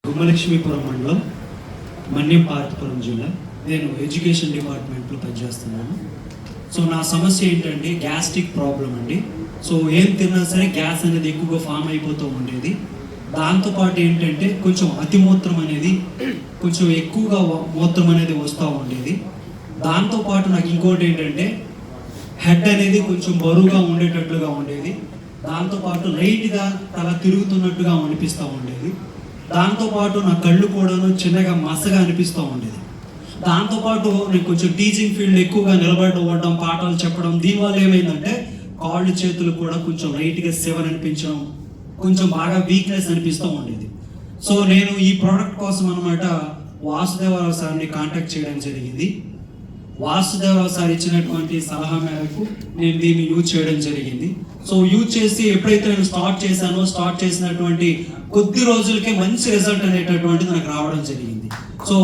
గుమ్మలక్ష్మీపురం మండలం మన్యం పార్వతీపురం జిల్లా. నేను ఎడ్యుకేషన్ డిపార్ట్మెంట్లో పనిచేస్తున్నాను. సో నా సమస్య ఏంటంటే గ్యాస్ట్రిక్ ప్రాబ్లం అండి. సో ఏం తిన్నా సరే గ్యాస్ అనేది ఎక్కువగా ఫామ్ అయిపోతూ ఉండేది. దాంతోపాటు ఏంటంటే కొంచెం అతిమూత్రం అనేది కొంచెం ఎక్కువగా మూత్రం అనేది వస్తూ ఉండేది. దాంతోపాటు నాకు ఇంకోటి ఏంటంటే హెడ్ అనేది కొంచెం బరువుగా ఉండేటట్లుగా ఉండేది. దాంతోపాటు లైట్గా తల తిరుగుతున్నట్టుగా అనిపిస్తూ ఉండేది. దాంతోపాటు నా కళ్ళు కూడాను చిన్నగా మసగా అనిపిస్తూ ఉండేది. దాంతోపాటు నేను కొంచెం టీచింగ్ ఫీల్డ్ ఎక్కువగా నిలబడి ఉండడం, పాఠాలు చెప్పడం, దీనివల్ల ఏమైందంటే కాళ్ళు చేతులు కూడా కొంచెం లైట్గా సివర్ అనిపించడం, కొంచెం బాగా వీక్నెస్ అనిపిస్తూ ఉండేది. సో నేను ఈ ప్రోడక్ట్ కోసం అనమాట వాసుదేవరావు సార్ని కాంటాక్ట్ చేయడం జరిగింది. వాసుదేవరావు సార్ ఇచ్చినటువంటి సలహా మేరకు నేను దీన్ని యూజ్ చేయడం జరిగింది. సో యూజ్ చేసి ఎప్పుడైతే నేను స్టార్ట్ చేసినటువంటి కొద్ది రోజులకే మంచి రిజల్ట్ అనేటటువంటిది నాకు రావడం జరిగింది. సో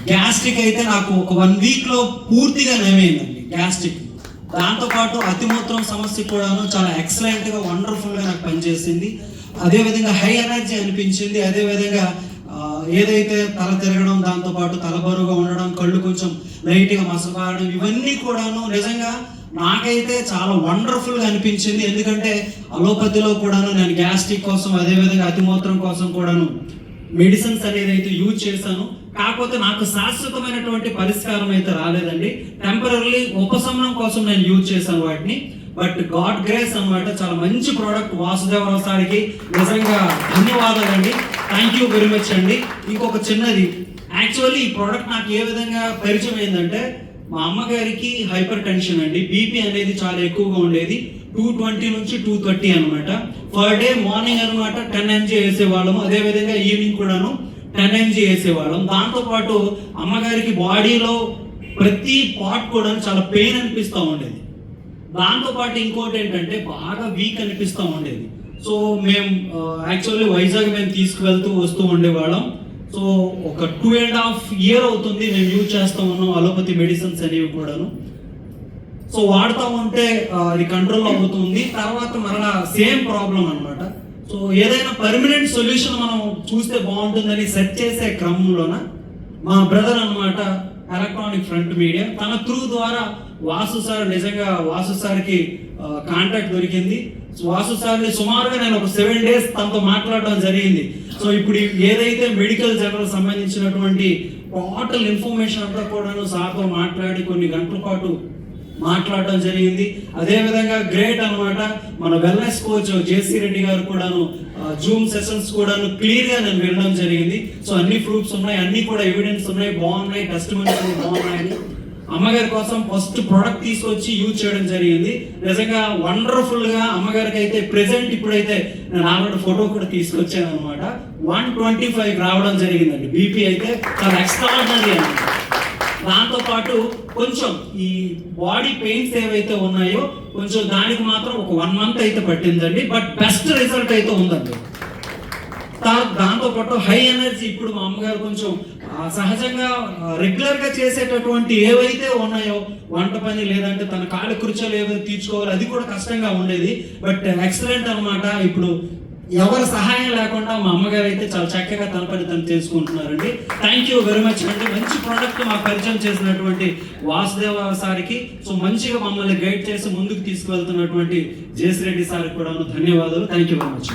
గ్యాస్ట్రిక్ అయితే నాకు ఒక 1 వీక్లో పూర్తిగా నయమైందండి గ్యాస్ట్రిక్. దాంతోపాటు అతిమూత్రం సమస్య కూడాను చాలా ఎక్సలెంట్గా వండర్ఫుల్గా నాకు పనిచేసింది. అదేవిధంగా హై ఎనర్జీ అనిపించింది. అదేవిధంగా ఏదైతే తల తిరగడం, దాంతోపాటు తల బరువుగా ఉండడం, కళ్ళు కొంచెం లైట్గా మసపారడం, ఇవన్నీ కూడాను నిజంగా నాకైతే చాలా వండర్ఫుల్గా అనిపించింది. ఎందుకంటే అలోపతిలో కూడాను నేను గ్యాస్ట్రిక్ కోసం, అదేవిధంగా అతిమూత్రం కోసం కూడాను మెడిసిన్స్ అనేది అయితే యూజ్ చేశాను. కాకపోతే నాకు శాశ్వతమైనటువంటి పరిష్కారం అయితే రాలేదండి. టెంపరీ ఉపశమనం కోసం నేను యూజ్ చేశాను వాటిని. బట్ గాడ్ గ్రేస్ అన్నమాట, చాలా మంచి ప్రోడక్ట్. వాసుదేవరావు సార్కి నిజంగా ధన్యవాదాలండి. థ్యాంక్ యూ వెరీ మచ్ అండి. ఇంకొక చిన్నది, యాక్చువల్లీ ఈ ప్రోడక్ట్ నాకు ఏ విధంగా పరిచయం అయిందంటే మా అమ్మగారికి హైపర్ టెన్షన్ అండి. బీపీ అనేది చాలా ఎక్కువగా ఉండేది. 220 నుంచి 230 అనమాట. పర్ డే మార్నింగ్ అనమాట 10 mg వేసేవాళ్ళము. అదేవిధంగా ఈవినింగ్ కూడాను 10 mg వేసేవాళ్ళం. దాంతోపాటు అమ్మగారికి బాడీలో ప్రతి పార్ట్ కూడా చాలా పెయిన్ అనిపిస్తూ ఉండేది. దాంతోపాటు ఇంకోటి ఏంటంటే బాగా వీక్ అనిపిస్తూ ఉండేది. సో మేము యాక్చువల్లీ వైజాగ్ మేము తీసుకువెళ్తూ వస్తూ ఉండేవాళ్ళం. సో ఒక 2.5 years అవుతుంది మేము యూజ్ చేస్తూ ఉన్నాం అలోపతి మెడిసిన్స్ అనేవి కూడాను. సో వాడుతూ ఉంటే అది కంట్రోల్ అవుతుంది. తర్వాత మరలా సేమ్ ప్రాబ్లం అనమాట. సో ఏదైనా పర్మనెంట్ సొల్యూషన్ మనం చూస్తే బాగుంటుందని సెర్చ్ చేసే క్రమంలోన మా బ్రదర్ అనమాట ఎలక్ట్రానిక్ ఫ్రంట్ మీడియా, తన త్రూ ద్వారా వాసు సార్కి కాంటాక్ట్ దొరికింది. వాసు సార్ని సుమారుగా నేను ఒక 7 days తనతో మాట్లాడడం జరిగింది. సో ఇప్పుడు ఏదైతే మెడికల్ జనరల్ సంబంధించినటువంటి టోటల్ ఇన్ఫర్మేషన్ అంతా కూడాను సార్తో మాట్లాడి కొన్ని గంటల పాటు మాట్లాడడం జరిగింది. అదేవిధంగా గ్రేట్ అనమాట, మన వెల్నెస్ కోచ్ జేసీ రెడ్డి గారు కూడాను జూమ్ సెషన్స్ కూడాను క్లియర్గా నేను వినడం జరిగింది. సో అన్ని ప్రూఫ్స్ ఉన్నాయి, అన్ని కూడా ఎవిడెన్స్ ఉన్నాయి, బాగున్నాయి, టెస్టిమనీస్ బాగున్నాయని అమ్మగారి కోసం ఫస్ట్ ప్రోడక్ట్ తీసుకొచ్చి యూజ్ చేయడం జరిగింది. నిజంగా వండర్ఫుల్గా అమ్మగారికి అయితే ప్రెసెంట్ ఇప్పుడైతే నేను ఆల్రెడీ ఫోటో కూడా తీసుకొచ్చాను అనమాట. 125 రావడం జరిగిందండి. బీపీ అయితే చాలా ఎక్స్ట్రాఆర్డినరీ అనమాట. దాంతోపాటు కొంచెం ఈ బాడీ పెయిన్స్ ఏవైతే ఉన్నాయో కొంచెం దానికి మాత్రం ఒక 1 month అయితే పట్టిందండి. బట్ బెస్ట్ రిజల్ట్ అయితే ఉందండి. దాంతోపాటు హై ఎనర్జీ, ఇప్పుడు మా అమ్మగారు కొంచెం సహజంగా రెగ్యులర్గా చేసేటటువంటి ఏవైతే ఉన్నాయో వంట పని, లేదంటే తన కాళ్ళ కుర్చీలు ఏవైతే తీర్చుకోవాలి, అది కూడా కష్టంగా ఉండేది. బట్ ఎక్సలెంట్ అనమాట. ఇప్పుడు ఎవరి సహాయం లేకుండా మా అమ్మగారు అయితే చాలా చక్కగా తన పని తను చేసుకుంటున్నారండి. థ్యాంక్ యూ వెరీ మచ్ అండి. మంచి ప్రోడక్ట్ మాకు పరిచయం చేసినటువంటి వాసుదేవ సార్కి, సో మంచిగా మమ్మల్ని గైడ్ చేసి ముందుకు తీసుకువెళ్తున్నటువంటి జేసీ రెడ్డి సార్కి కూడా ధన్యవాదాలు. Thank you very much.